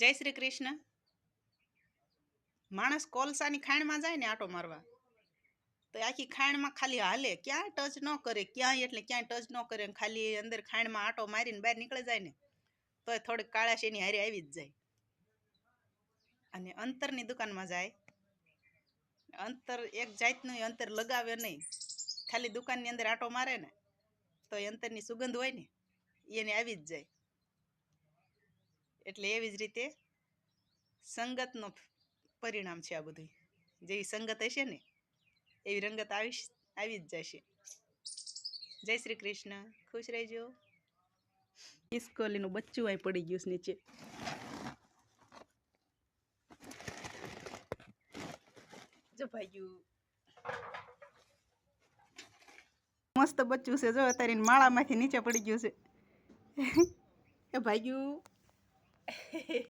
જય શ્રી કૃષ્ણ. માણસ કોલસાની ખાણમાં જાય ને આટો મારવા તો આખી ખાણમાં ખાલી હાલે, ક્યાંય ટચ ન કરે, ક્યાંય એટલે ક્યાંય ટચ ન કરે, ખાલી અંદર ખાણમાં આટો મારીને બહાર નીકળી જાય ને તોય થોડીક કાળાશેની હારે આવી જ જાય. અને અંતરની દુકાનમાં જાય, અંતર એક જાતનું અંતર લગાવે નહીં, ખાલી દુકાનની અંદર આટો મારે ને તો અંતરની સુગંધ હોય ને એને આવી જ જાય. એટલે એવી જ રીતે સંગતનો પરિણામ છે આ બધું. જેવી સંગત હશે ને એવી રંગત આવી જ જશે. જય શ્રી કૃષ્ણ. ખુશ રહેજો. ખિસકોલીનું બચ્ચું અહીં પડી ગયું છે નીચે. જો ભાગ્યું મસ્ત બચ્ચું છે. જો અત્યારે માળામાંથી નીચે પડી ગયું છે. એ ભાગ્યું